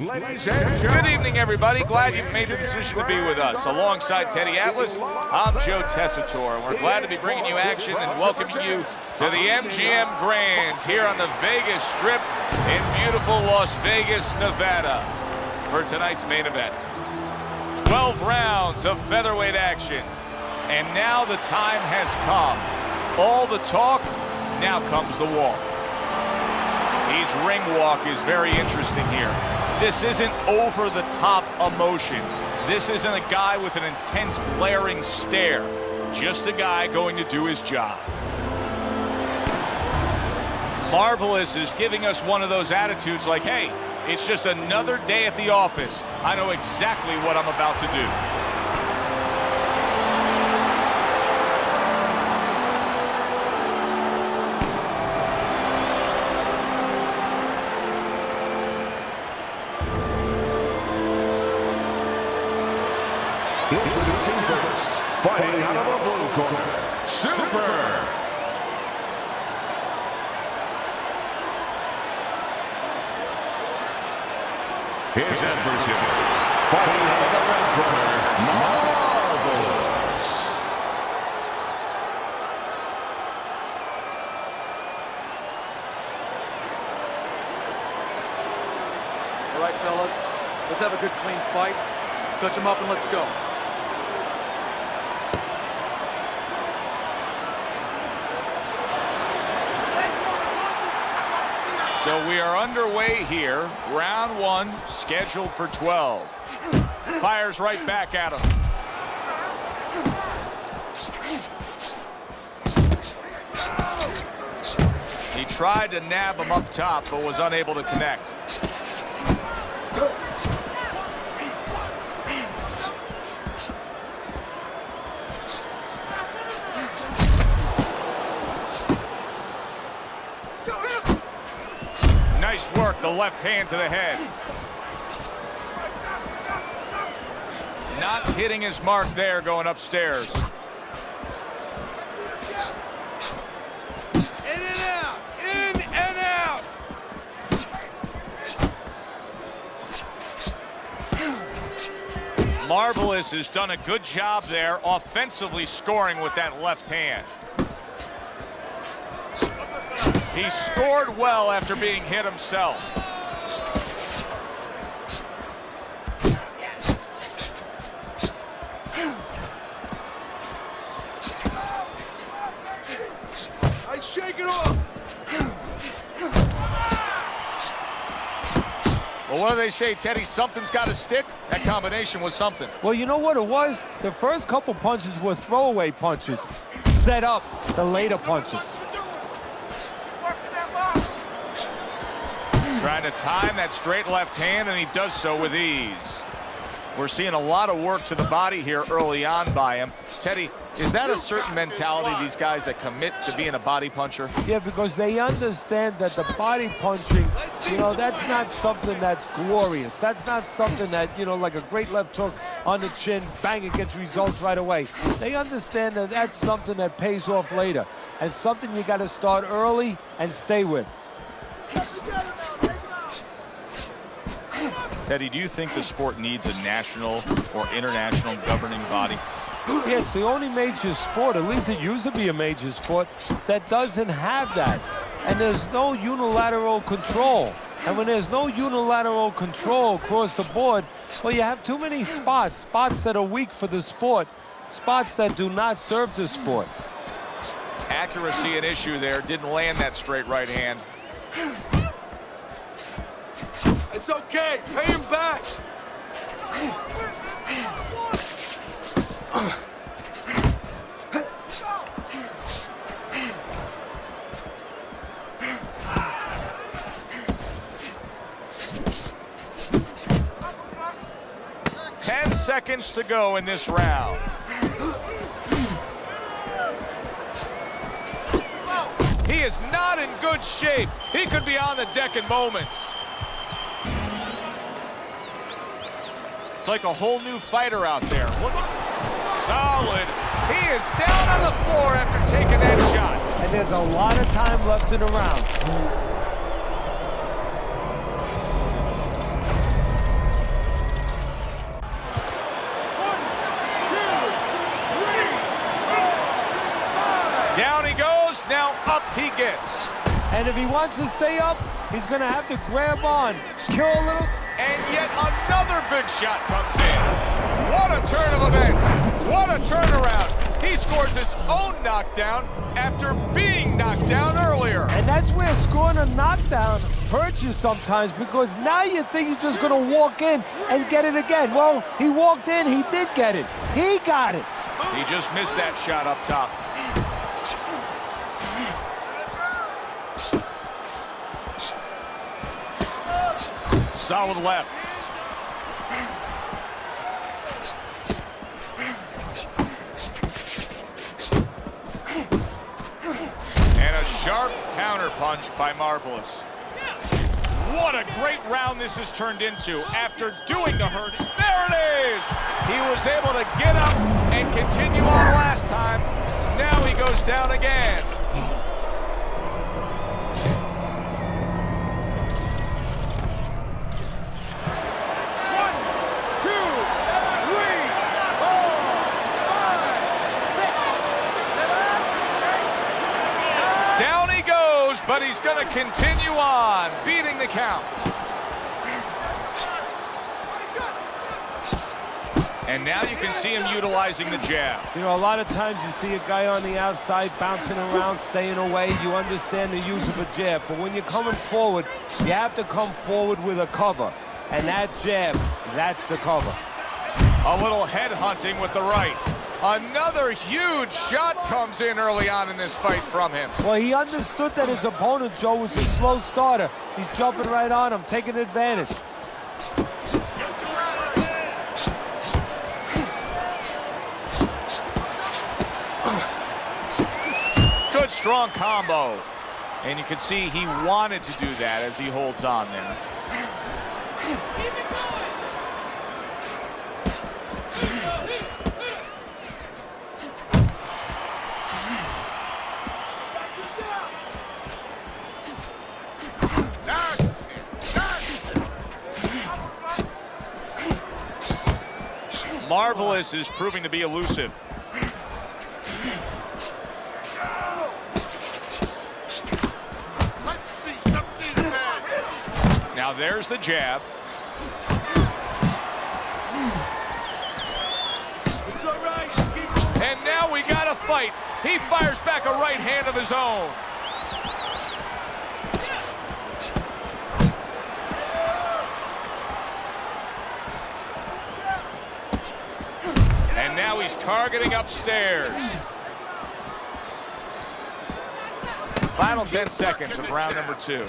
Ladies and gentlemen. Good evening, everybody. Glad you've made the decision to be with us. Alongside Teddy Atlas, I'm Joe Tessitore, and we're glad to be bringing you action and welcoming you to the MGM Grands here on the Vegas Strip in beautiful Las Vegas, Nevada, for tonight's main event. 12 rounds of featherweight action, and now the time has come. All the talk, now comes the walk. His ring walk is very interesting here. This isn't over-the-top emotion. This isn't a guy with an intense, glaring stare. Just a guy going to do his job. Marvelous is giving us one of those attitudes like, hey, it's just another day at the office. I know exactly what I'm about to do. Introducing first, fighting out of the blue corner, Super. His adversary, fighting out of the red corner, Marvelous. All right, fellas, let's have a good, clean fight. Touch him up and let's go. So we are underway here. Round one, scheduled for 12. Fires right back at him. He tried to nab him up top, but was unable to connect. Nice work, the left hand to the head. Not hitting his mark there, going upstairs. In and out, in and out. Marvelous has done a good job there, offensively scoring with that left hand. He scored well after being hit himself. I shake it off. Well, what do they say, Teddy? Something's got to stick. That combination was something. Well, you know what it was? The first couple punches were throwaway punches, set up the later punches. Trying to time that straight left hand, and he does so with ease. We're seeing a lot of work to the body here early on by him. Teddy, is that a certain mentality, these guys that commit to being a body puncher? Yeah, because they understand that the body punching, you know, that's not something that's glorious. That's not something that, you know, like a great left hook on the chin, bang, it gets results right away. They understand that that's something that pays off later, and something you got to start early and stay with. Teddy, do you think the sport needs a national or international governing body? Yeah, it's the only major sport, at least it used to be a major sport, that doesn't have that. And there's no unilateral control. And when there's no unilateral control across the board, well, you have too many spots that are weak for the sport, spots that do not serve the sport. Accuracy an issue there, didn't land that straight right hand. It's okay, pay him back. Ten seconds to go in this round. He is not in good shape. He could be on the deck in moments. It's like a whole new fighter out there. Look, solid. He is down on the floor after taking that shot. And there's a lot of time left in the round. gets. And if he wants to stay up, he's going to have to grab on, kill a little. And yet another big shot comes in. What a turn of events. What a turnaround. He scores his own knockdown after being knocked down earlier. And that's where scoring a knockdown hurts you sometimes, because now you think you're just going to walk in and get it again. Well, he walked in, he did get it. He got it. He just missed that shot up top. Solid left. And a sharp counter punch by Marvelous. What a great round this has turned into after doing the hurt. There it is! He was able to get up and continue on last time. Now he goes down again. But he's going to continue on, beating the count. And now you can see him utilizing the jab. You know, a lot of times you see a guy on the outside bouncing around, staying away. You understand the use of a jab. But when you're coming forward, you have to come forward with a cover. And that jab, that's the cover. A little head hunting with the right. Another huge shot comes in early on in this fight from him. Well, he understood that his opponent, Joe, was a slow starter. He's jumping right on him, taking advantage. Good, strong combo. And you can see he wanted to do that as he holds on there. Marvelous is proving to be elusive. Now there's the jab. And now we got a fight. He fires back a right hand of his own. And now he's targeting upstairs. Final 10 seconds of round number 2.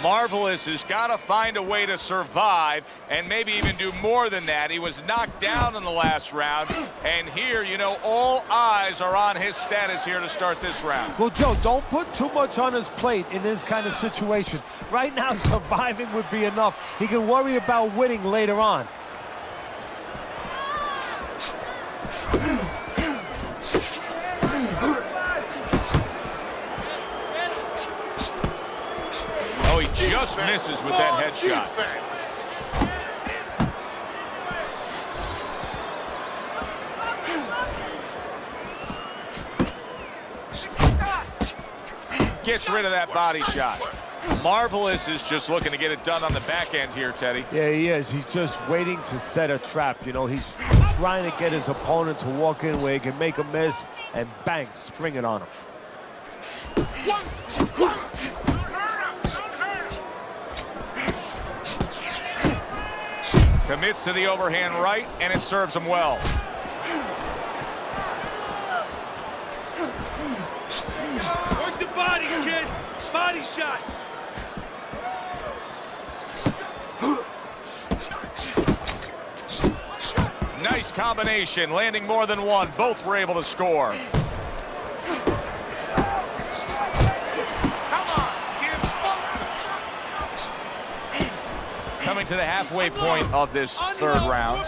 Marvelous has got to find a way to survive and maybe even do more than that. He was knocked down in the last round, and here, you know, all eyes are on his status here to start this round. Well, Joe, don't put too much on his plate in this kind of situation. Right now, surviving would be enough. He can worry about winning later on. Oh, he just misses with that headshot. Gets rid of that body shot. Marvelous is just looking to get it done on the back end here, Teddy. Yeah, he is. He's just waiting to set a trap. You know, he's trying to get his opponent to walk in where he can make a miss and bang, spring it on him. Commits to the overhand right, and it serves him well. Work the body, kid. Body shots. Nice combination, landing more than one. Both were able to score. Coming to the halfway point of this third round.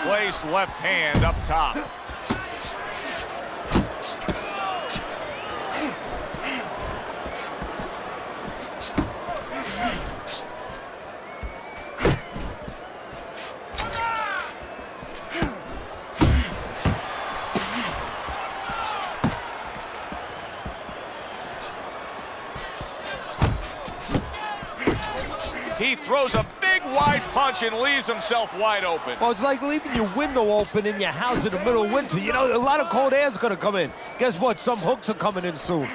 well-placed left hand up top. He throws a big wide punch and leaves himself wide open. Well, it's like leaving your window open in your house in the middle of winter. You know, a lot of cold air's gonna come in. Guess what? Some hooks are coming in soon.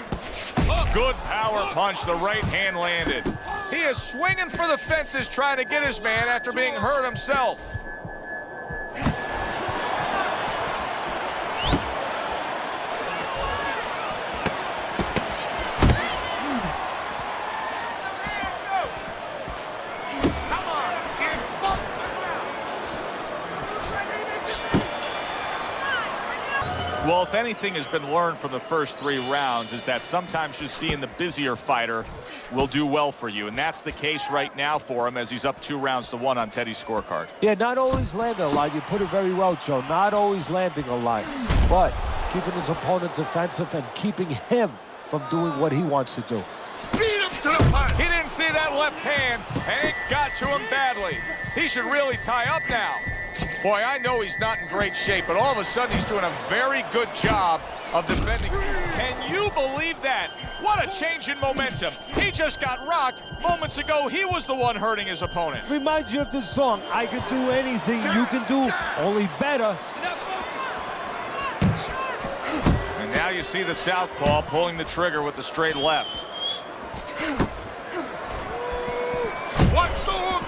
Good power punch, the right hand landed. He is swinging for the fences trying to get his man after being hurt himself. Well, if anything has been learned from the first 3 rounds is that sometimes just being the busier fighter will do well for you. And that's the case right now for him as he's up 2-1 on Teddy's scorecard. Yeah, not always landing a lot. You put it very well, Joe. Not always landing a lot. But keeping his opponent defensive and keeping him from doing what he wants to do. Beat him to the punch. He didn't see that left hand, and it got to him badly. He should really tie up now. Boy, I know he's not in great shape, but all of a sudden he's doing a very good job of defending. Can you believe that? What a change in momentum. He just got rocked. Moments ago, he was the one hurting his opponent. Reminds you of this song, I Can Do Anything You Can Do, Only Better. And now you see the southpaw pulling the trigger with the straight left. Watch the hook.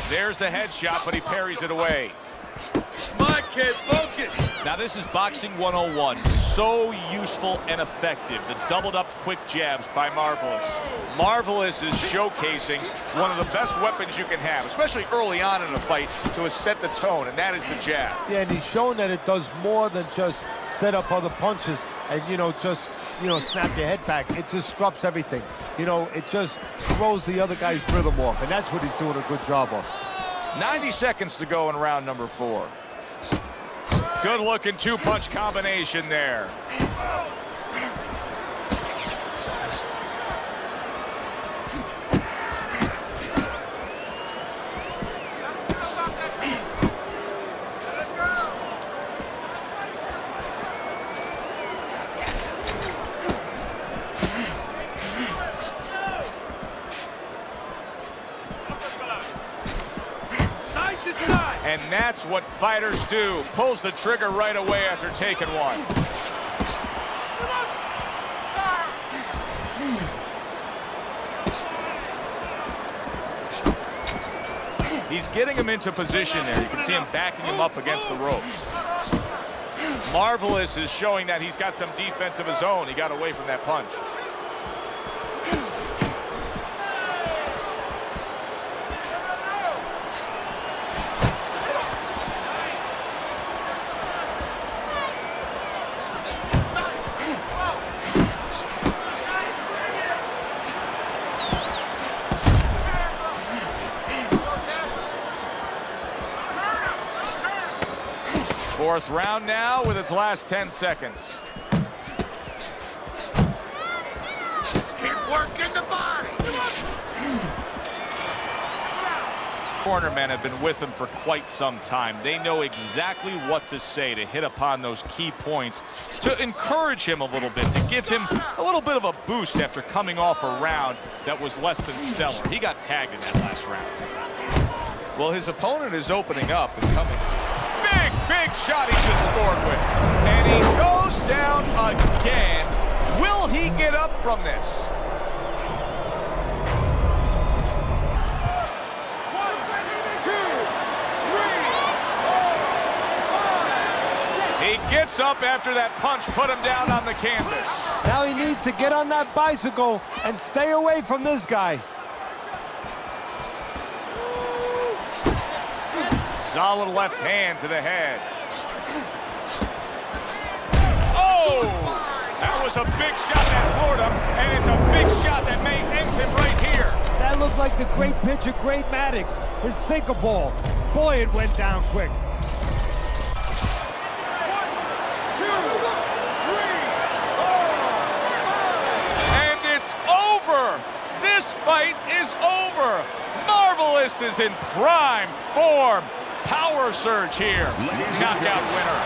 There's the headshot, but he parries it away. My kid, focus. Now this is boxing 101. So useful and effective. The doubled up quick jabs by Marvelous. Marvelous is showcasing one of the best weapons you can have, especially early on in a fight, to set the tone, and that is the jab. Yeah, and he's shown that it does more than just set up other punches and, snap your head back. It disrupts everything. It just throws the other guy's rhythm off, and that's what he's doing a good job of. 90 seconds to go in round number 4. Good looking 2-punch combination there. And that's what fighters do. Pulls the trigger right away after taking one. He's getting him into position there. You can see him backing him up against the ropes. Marvelous is showing that he's got some defense of his own. He got away from that punch. Fourth round now with its last 10 seconds. Keep working the body. Cornermen have been with him for quite some time. They know exactly what to say to hit upon those key points, to encourage him a little bit, to give him a little bit of a boost after coming off a round that was less than stellar. He got tagged in that last round. Well, his opponent is opening up and coming. Big shot he just scored with. And he goes down again. Will he get up from this? He gets up after that punch put him down on the canvas. Now he needs to get on that bicycle and stay away from this guy. Solid left hand to the head. Oh! That That was a big shot at Florida, and it's a big shot that may end him right here. That looked like the great pitcher, Great Maddox, his sinker ball. Boy, it went down quick. 1, 2, 3, 4. And it's over. This fight is over. Marvelous is in prime form. Power surge here. Knockout winner.